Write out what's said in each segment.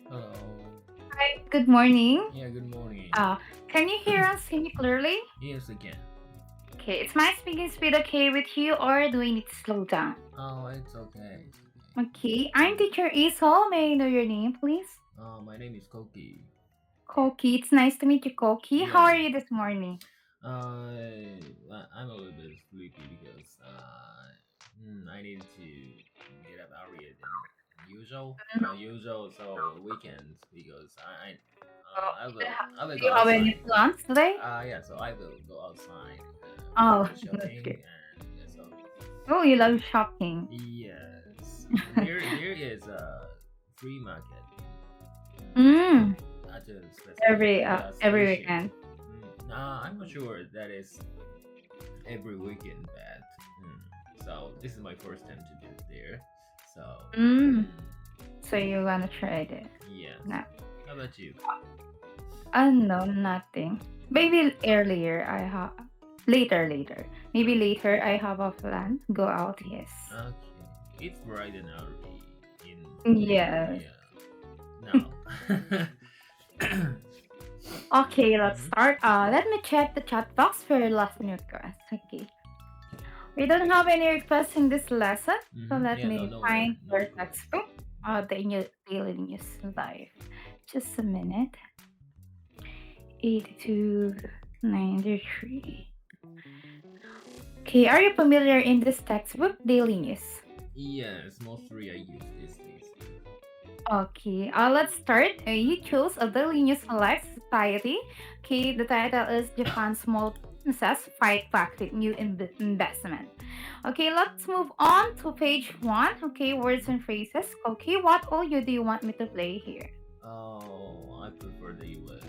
Hello. Hi, good morning. Yeah, good morning. Can you hear us clearly? Yes, again. Okay, is my speaking speed okay with you, or do we need to slow down? Oh, it's okay. Okay, I'm teacher Isol. May I know your name, please? My name is Koki. Koki, it's nice to meet you, Koki. How are you this morning? I'm a little bit sleepy because I need to get up earlier than usual. So weekends because I will I will Do go you have any outside. plans today? Yeah, so I will go outside Oh, for that's shopping good. and yeah, so Oh, you love shopping. yes, there is a free market Mm, at a specific every station. weekend. I'm not sure that is every weekend, but so this is my first time to do it there. So Mm, so you wanna try it? yes. No. How about you? No, nothing. Maybe earlier I have later. Maybe later I have a plan. Go out, yes. Okay, it's bright and early in Yes. yeah. No. Okay, let's Mhm. start. Let me check the chat box for last minute request. Okay. We don't have any requests in this lesson, so let Yeah, me no, find no your request. textbook. The new daily news live. Just a minute. 8293. Okay, are you familiar in this textbook, daily news? Yes, mostly I use these days. Okay, let's start. You chose a daily news life society. Okay, the title is Japan Small Businesses Fight Back with New Investment. Okay, let's move on to page one. Okay, words and phrases. Okay, what audio do you want me to play here? Oh, I prefer the US.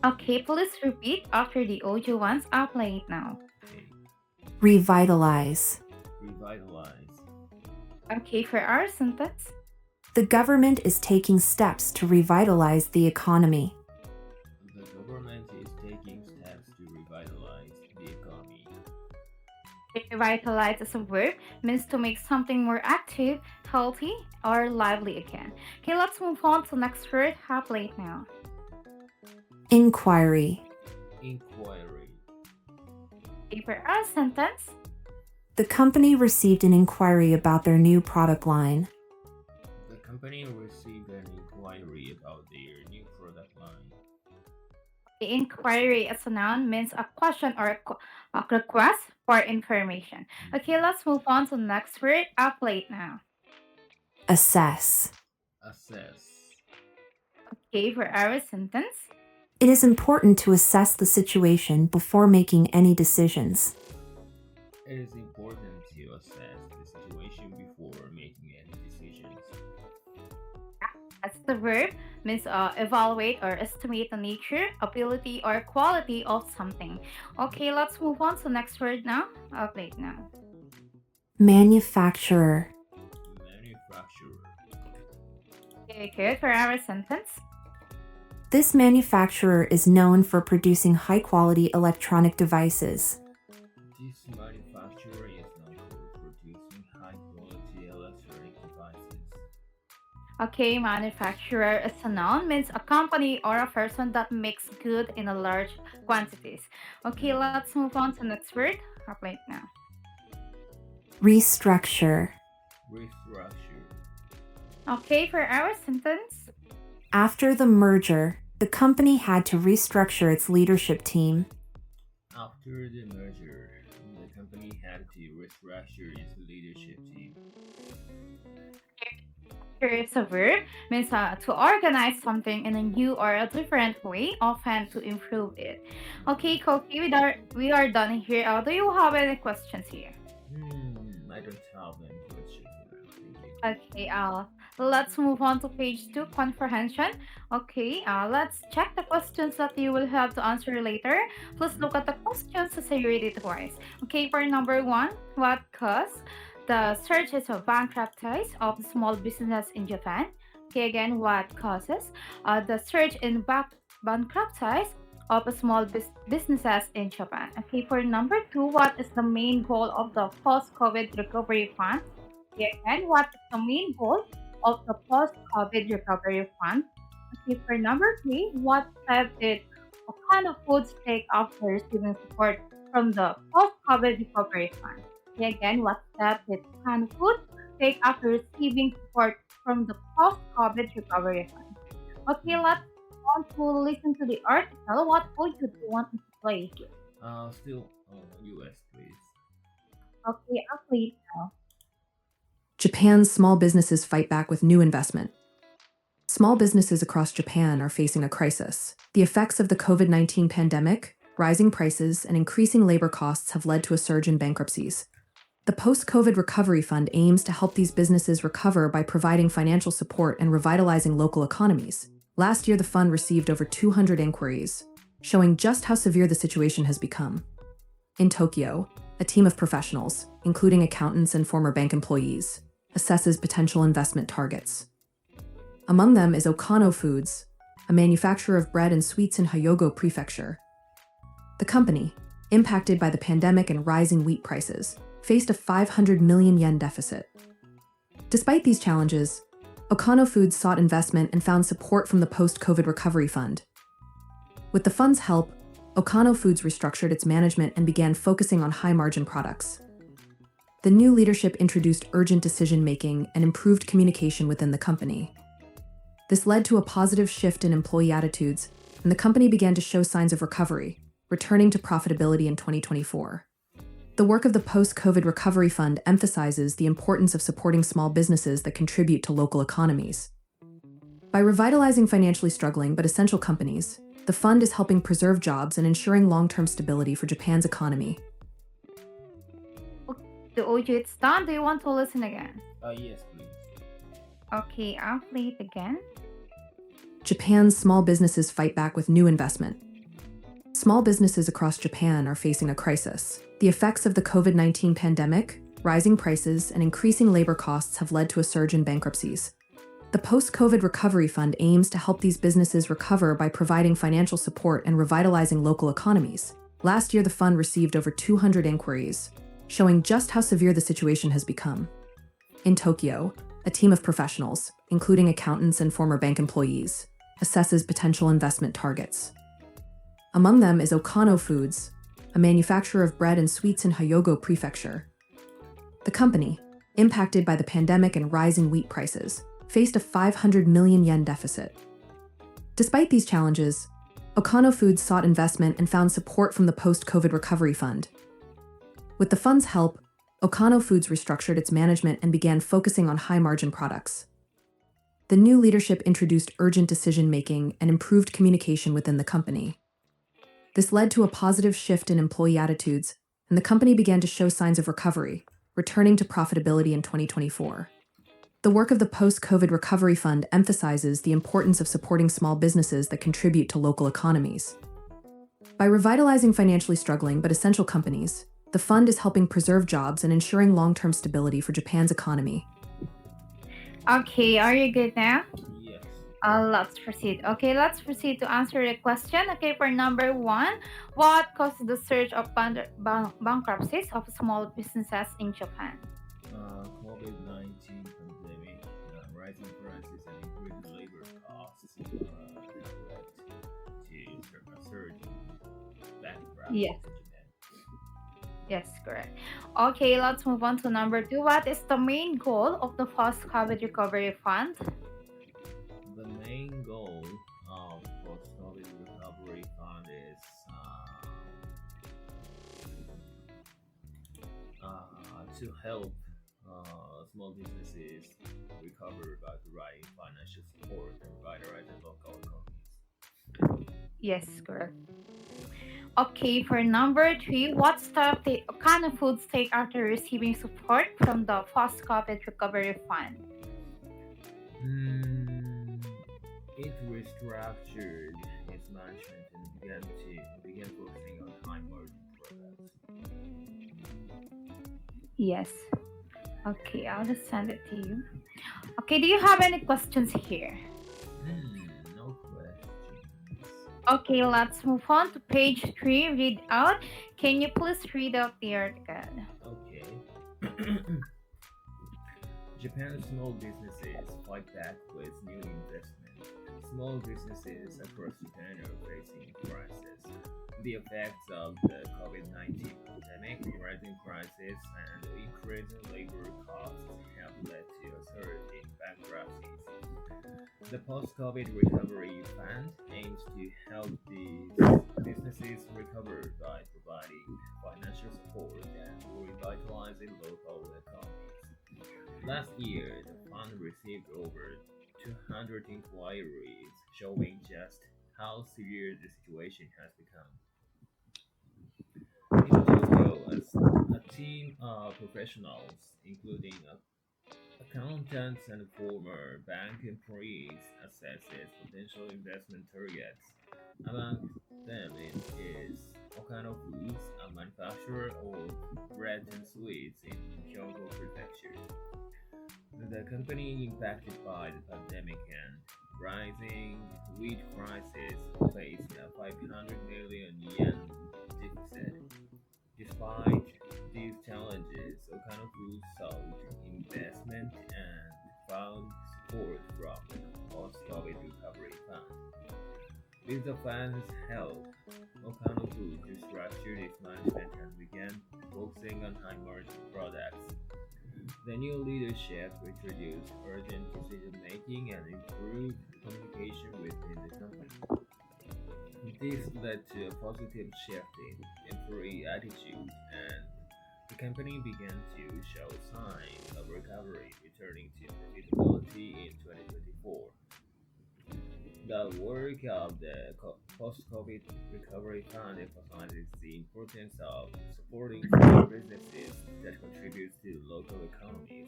Okay, please repeat after the audio once. I'll play it now. Okay, Revitalize. revitalize. Okay, for our sentence. The government is taking steps to revitalize the economy. The government is taking steps to revitalize the economy. Revitalize as a verb means to make something more active, healthy, or lively again. Okay, let's move on to the next word. Have late now. Inquiry. Inquiry. Okay, for our sentence. The company received an inquiry about their new product line. The company received an inquiry about their new product line. The inquiry as a noun means a question or a request for information. Okay, let's move on to the next word. Up late now. Assess. Assess. Okay, for our sentence. It is important to assess the situation before making any decisions. It is important to assess the situation before making any decisions. That's the verb means evaluate or estimate the nature, ability, or quality of something. Okay, let's move on to the next word now. Up late now. Manufacturer. Manufacturer. Okay, good for our sentence. This manufacturer is known for producing high-quality electronic devices. This manufacturer is known for producing high-quality electronic devices. Okay, manufacturer as a noun means a company or a person that makes good in a large quantities. Okay, let's move on to the next word. Up late now. Restructure. Restructure. Okay, for our sentence. After the merger, the company had to restructure its leadership team. After the merger, the company had to restructure its leadership team. Here is a verb means to organize something in a new or a different way, often to improve it. Okay, Koki, we are done here. Do you have any questions here? I don't have any questions now. Thank you. Okay, Let's move on to page 2, comprehension. Okay, let's check the questions that you will have to answer later. Please Mhm. look at the questions as I read it twice. Okay, for number 1, what caused the surges of bankruptcies of small businesses in Japan? Okay, again, what causes the surge in bankruptcies of small businesses in Japan? Okay, for number 2, what is the main goal of the post-COVID recovery fund? Again, what is the main goal of the post-COVID recovery fund? Okay, for number 3, what step did Okano Foods take after receiving support from the post-COVID recovery fund? Okay, again, what step did Okano Foods take after receiving support from the post-COVID recovery fund? Okay, Mhm. let's want to listen to the article. What audio do you want me to play here? Still, US, please. Okay, I'll play it now. Japan's small businesses fight back with new investment. Small businesses across Japan are facing a crisis. The effects of the COVID 19 pandemic, rising prices, and increasing labor costs have led to a surge in bankruptcies. The post COVID Recovery Fund aims to help these businesses recover by providing financial support and revitalizing local economies. Last year, the fund received over 200 inquiries, showing just how severe the situation has become. In Tokyo, a team of professionals, including accountants and former bank employees, assesses potential investment targets. Among them is Okano Foods, a manufacturer of bread and sweets in Hyogo Prefecture. The company, impacted by the pandemic and rising wheat prices, faced a 500 million yen deficit. Despite these challenges, Okano Foods sought investment and found support from the post-COVID Recovery Fund. With the fund's help, Okano Foods restructured its management and began focusing on high-margin products. The new leadership introduced urgent decision-making and improved communication within the company. This led to a positive shift in employee attitudes, and the company began to show signs of recovery, returning to profitability in 2024. The work of the Post-COVID Recovery Fund emphasizes the importance of supporting small businesses that contribute to local economies. By revitalizing financially struggling but essential companies, the fund is helping preserve jobs and ensuring long-term stability for Japan's economy. The audio is done. Do you want to listen again? Yes, please. Okay, I'll play it again. Japan's small businesses fight back with new investment. Small businesses across Japan are facing a crisis. The effects of the COVID 19 pandemic, rising prices, and increasing labor costs have led to a surge in bankruptcies. The post-COVID Recovery Fund aims to help these businesses recover by providing financial support and revitalizing local economies. Last year, the fund received over 200 inquiries, showing just how severe the situation has become. In Tokyo, a team of professionals, including accountants and former bank employees, assesses potential investment targets. Among them is Okano Foods, a manufacturer of bread and sweets in Hyogo Prefecture. The company, impacted by the pandemic and rising wheat prices, faced a 500 million yen deficit. Despite these challenges, Okano Foods sought investment and found support from the post-COVID Recovery Fund. With the fund's help, Okano Foods restructured its management and began focusing on high-margin products. The new leadership introduced urgent decision-making and improved communication within the company. This led to a positive shift in employee attitudes, and the company began to show signs of recovery, returning to profitability in 2024. The work of the Post-COVID Recovery Fund emphasizes the importance of supporting small businesses that contribute to local economies. By revitalizing financially struggling but essential companies, the fund is helping preserve jobs and ensuring long-term stability for Japan's economy. Okay, are you good now? Yes. Let's proceed. Okay, let's proceed to answer the question. Okay, for number 1, what caused the surge of bankruptcies of small businesses in Japan? COVID-19 pandemic, rising prices and increasing labor costs have led to a surge in bankruptcies Yes, in Japan. yes, correct. Okay, let's move on to number 2. What is the main goal of the post-COVID recovery fund? The main goal of post-COVID recovery fund is to help small businesses recover by providing financial support and revitalizing local economies. Yes, correct. Okay, for number 3, what step did Okano Foods take after receiving support from the post-COVID recovery fund? it restructured its management and began focusing on high margin products. Yes. Okay, I'll just send it to you. Okay, do you have any questions here? No questions. Okay, let's move on to page 3. Read out. Can you please read out the article? Okay. Japan's small businesses fight back with new investment. Small businesses across Japan are facing crisis. The effects of the COVID-19 pandemic, rising prices, and increasing labor costs have led to a surge in bankruptcies. The post-COVID recovery fund aims to help these businesses recover by providing financial support and revitalizing local economies. Last year, the fund received over 200 inquiries showing just how severe the situation has become. In Tokyo, a team of professionals, including accountants and former bank employees, assesses potential investment targets. Among them is Okano Foods, a manufacturer of breads and sweets in Kyoto Prefecture. The company impacted by the pandemic and rising wheat prices faced a 500 million yen deficit. Despite these challenges, Okano Foods sought investment and found support from the post-COVID recovery fund. With the fund's help, Okano Foods restructured its management and began focusing on high-margin products. The new leadership introduced urgent decision making and improved communication within the company. This led to a positive shift in employee attitude, and the company began to show signs of recovery, returning to profitability in 2024. The work of the post-COVID recovery fund emphasizes the importance of supporting small businesses that contribute to local economies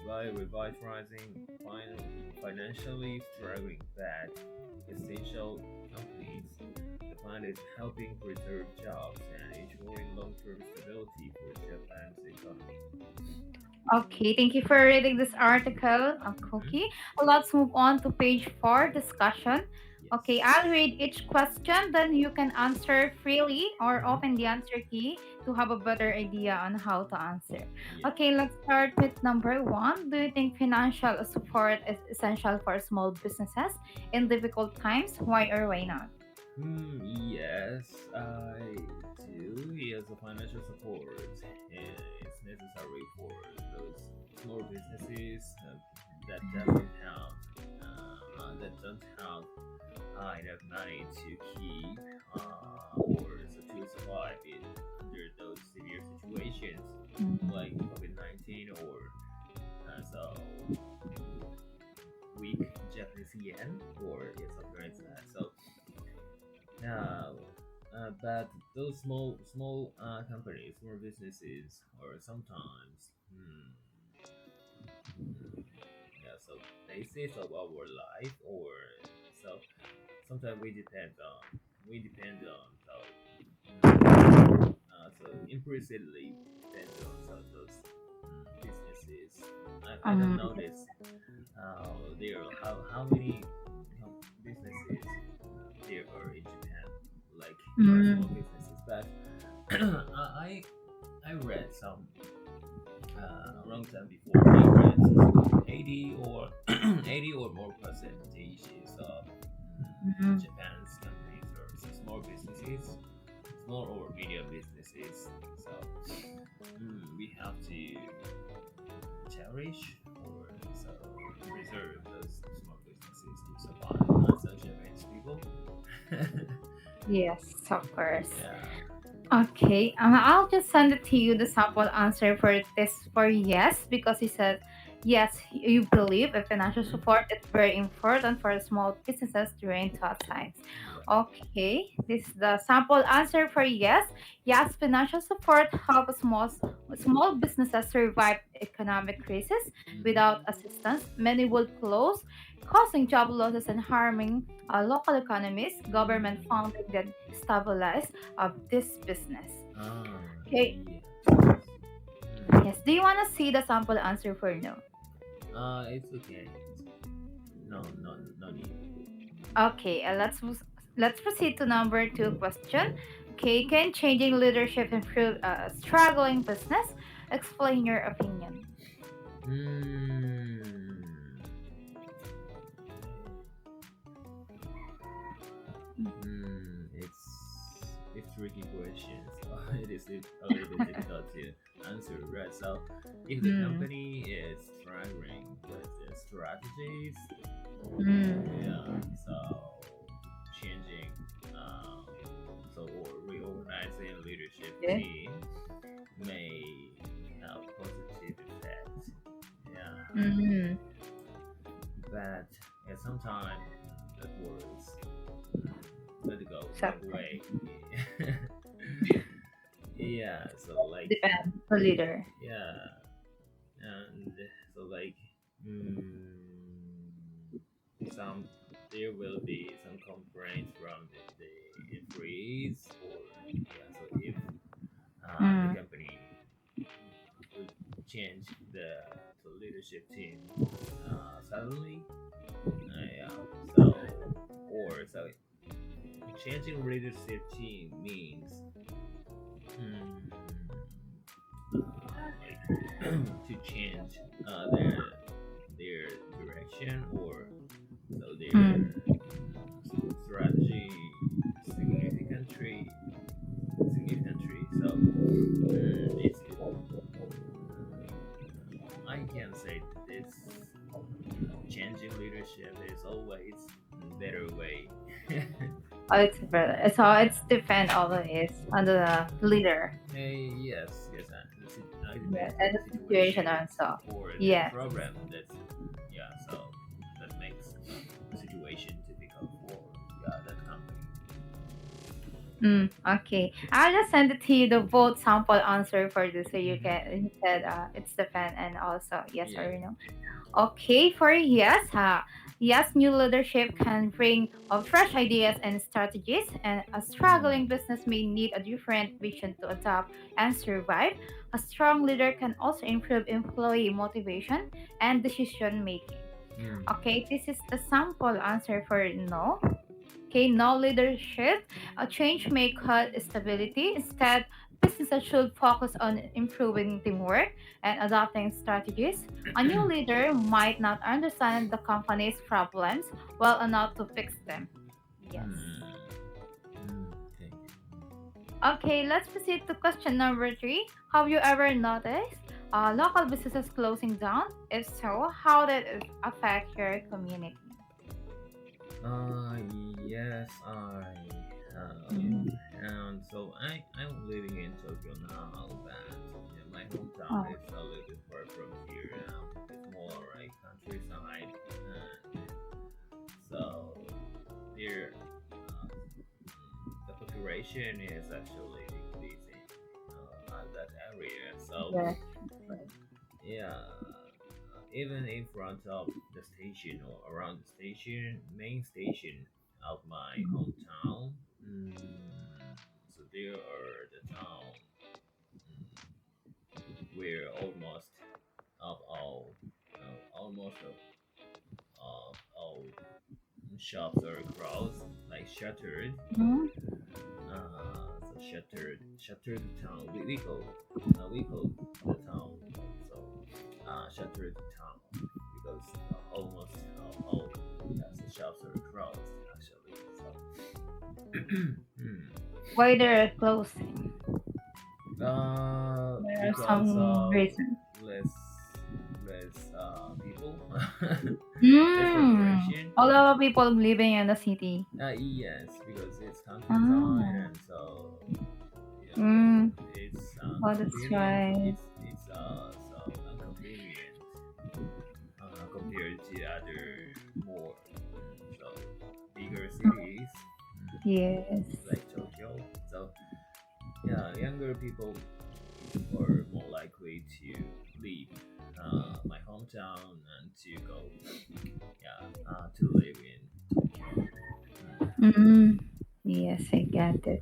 by revitalizing financially struggling but essential companies. The fund is helping preserve jobs and ensuring long-term stability for Japan's economy. Okay, thank you for reading this article, Mhm. Cookie. Let's move on to page 4, discussion. Okay, Yes. I'll read each question, then you can answer freely or Hmm. open the answer key to have a better idea on how to answer. Yeah. Okay, let's start with number 1. Do you think financial support is essential for small businesses in difficult times? Why or why not? Yes, I do. Yes, the financial support is necessary for those small businesses that doesn't have that don't have enough money to keep or so to survive in under those severe situations Mm. like COVID-19 or so weak Japanese yen or yeah, something like that. So yeah, but those small companies, small businesses, or sometimes yeah, so basis of our life, or so sometimes we depend on so implicitly depend on those businesses. I don't Um, know this there how many businesses there are in Japan, like small mm, businesses. But I I read some a long time before. I read 80 or 80 or more percentages of mm, Japan's companies or small businesses, small or medium businesses. So we have to cherish or so preserve those small businesses to survive as a Japanese people. yes, of course. Yeah. Okay, I'll just send it to you the sample answer for this for yes because he said yes, you believe that financial Hmm. support is very important for small businesses during tough times. Yeah. Okay, this is the sample answer for yes. Yes, financial support helps small businesses survive economic crisis. Without Hmm. assistance, many would close. causing job losses and harming local economies. Government funding that stabilize this business. Ah, Okay. yes, yes. Yes. Do you want to see the sample answer for no? It's okay. It's okay. No, no, no need. Okay. Let's proceed to number two question. Okay. Can changing leadership improve a struggling business? Explain your opinion. Hmm. It's tricky question, so it is a little bit difficult to answer, right? So, if the Mm. company is struggling with the strategies, Mm. yeah, so changing, um, or reorganizing leadership Okay. team may have positive effects. Yeah, Mm. but at some time that works. Let it go So that way. Yeah, so like depends the leader. yeah, and so like mm, some there will be some complaints from the employees or yeah. So if the Mm. company would change the leadership team suddenly, yeah. So or so changing leadership team means mm, like to change their direction or so Mm. their strategy significantly significantly so I can say this changing leadership is always better way. Oh, it's better. So it's depend always on the leader. Hey, yes, yes, and it Yeah, depends on and the the situation situations also. or the Yes. problem. That's yeah, so that makes the situation difficult for yeah that company. Mm, okay. I'll just send it to you the both sample answer for this so you Mm-hmm. can you said it's depend and also yes Yeah. or no. Okay, for yes, yes, new leadership can bring fresh ideas and strategies, and a Mm. struggling business may need a different vision to adapt and survive. A strong leader can also improve employee motivation and decision making. Mm. Okay, this is the sample answer for no. Okay, no leadership. A change may cut stability. Instead, businesses should focus on improving teamwork and adopting strategies. A new leader might not understand the company's problems well enough to fix them. Yes. Mm. Mm. Thank you. Okay, let's proceed to question number three. Have you ever noticed local businesses closing down? If so, how did it affect your community? Uh, yes, I have. Mhm. And so I'm living in Tokyo now, but yeah, my hometown Oh. is a little bit far from here. It's more like countryside, and so there, the population is actually decreasing at that area. So Yes. yeah, even in front of the station or around the station, main station of my hometown. So there are the town where of all almost of all shops are closed, like shuttered. Mhm. So shuttered town. We call the town so shuttered town because almost all the shops are closed actually. So Why they're closing? There are because some of reasons. less people, less Mm. population. A lot of people living in the city. Yes, because it's countryside Ah. and so yeah, Mm. it's Oh, that's convenient. right. It's so inconvenient compared to other more so bigger cities Yes. like Tokyo. So yeah, younger people are more more likely to leave my hometown and to go, to live in Tokyo. Mm, yes, I get it.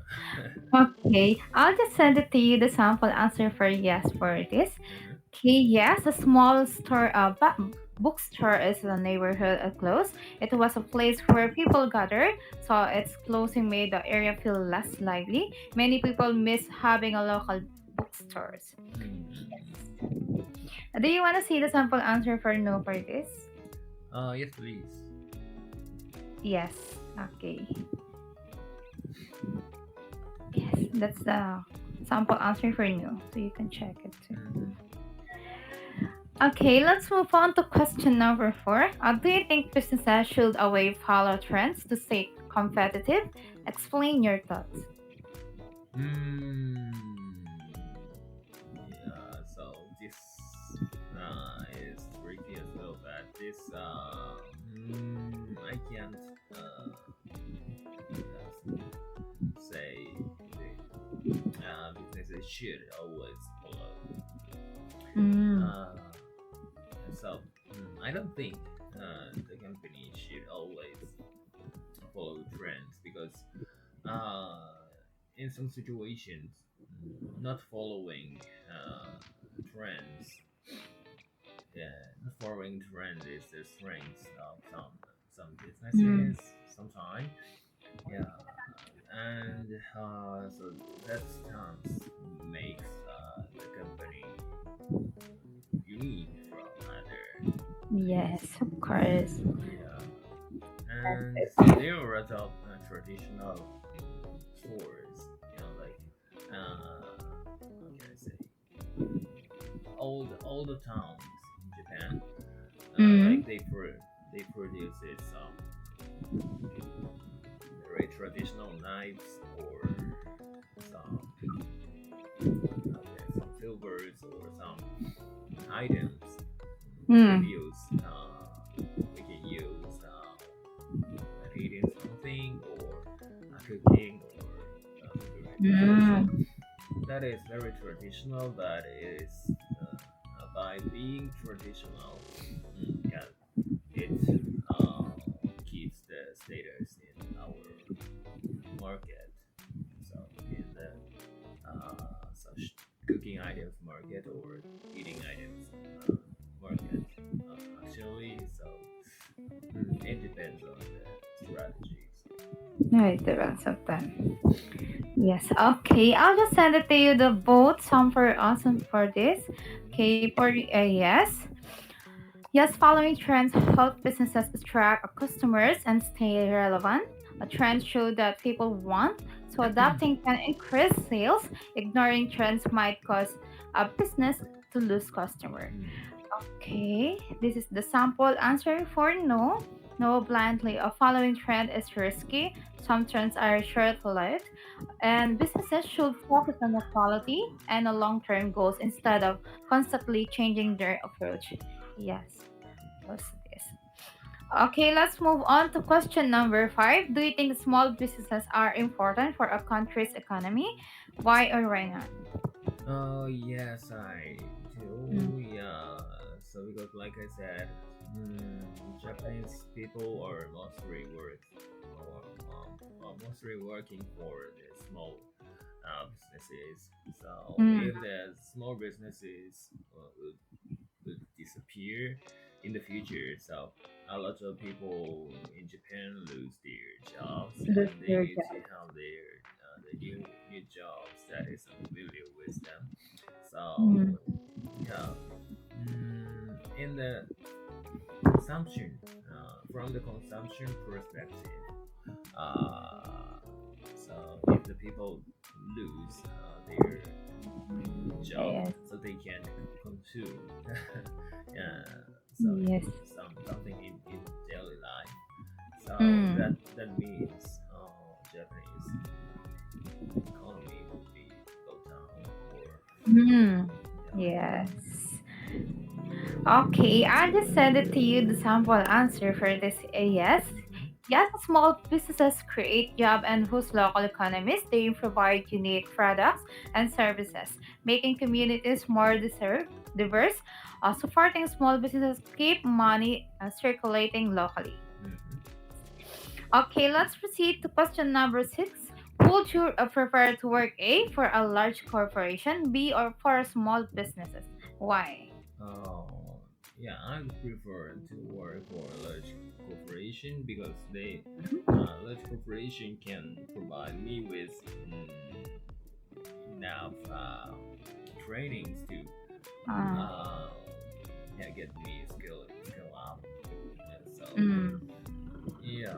Okay, I'll just send it to you the sample answer for yes for this. Mhm. Okay, yes, a small store, bookstore is a neighborhood close. It was a place where people gathered, so its closing made the area feel less lively. Many people miss having a local bookstores. Mm. Do you want to see the sample answer for no for this? Yes, please. Yes. Okay. Yes, that's the sample answer for no, so you can check it too. Mhm. Okay, let's move on to question number four. Do you think businesses should always follow trends to stay competitive? Explain your thoughts. Mm. Yeah, so this is tricky as well, but this I can't say the businesses should always follow. Mm. Uh, so I don't think the company should always follow trends because uh, in some situations, not following trends, yeah, not following trend is the strength of some Mm. businesses. Sometimes, yeah, and so that stance makes the company unique from other Yes, companies. of course. Yeah, That's and it. so they are adopt traditional stores, like how can I say, all the towns in Japan, Mm. like they produce some very traditional knives or some some silvers or some items we can Mm. use we can use when eating something or cooking or something like that. So Mm. that is very traditional. That is by being traditional, yeah, it uh, keeps the status in our market. So in the such cooking items market or eating items market, actually. So it depends on the strategies. No, it depends of them. Yes. Okay, I'll just send it to you the both some for us and for this. Mhm. Okay, for yes. Yes, following trends help businesses attract customers and stay relevant. A trend show that people want, so adapting can increase sales. Ignoring trends might cause a business to lose customer. Mm. Okay, this is the sample answer for no. No blindly. A following trend is risky. Some trends are short-lived, and businesses should focus on the quality and the long-term goals instead of constantly changing their approach. Yes, was this. Okay, let's move on to question number five. Do you think small businesses are important for a country's economy? Why or why not? Oh yes, I Mm. do. Yeah. So because like I said, Japanese people are mostly working for the small businesses. So Mm. if the small businesses would disappear in the future, so a lot of people in Japan lose their jobs That's and they your need to job. have their the new jobs that is familiar with them. Mm. So yeah, in the consumption, from the consumption perspective, uh, so if the people lose their job, Yes. so they can consume, yeah, so Yes. something in daily life. So Mm. that means Japanese economy would be go down or Mm. yeah. Yes. Okay, I just send it to you the sample answer for this yes. Mm-hmm. Yes, small businesses create jobs and boost local economies. They provide unique products and services, making communities more diverse. Supporting small businesses keep money circulating locally. Mhm. Okay, let's proceed to question number six. Would you prefer to work A for a large corporation, B or for small businesses? Why? Oh, yeah, I would prefer to work for a large corporation because large corporation can provide me with enough trainings to Uh, uh, yeah, get me skill up. And so mm, yeah,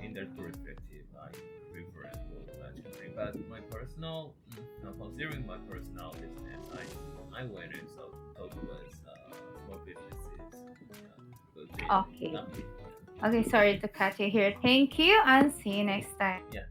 in that perspective, I prefer to work for large company. But my personal, considering my personal business, I went and so talk with small businesses because they okay. yeah, Okay, sorry to cut you here. Thank you and see you next time. yeah.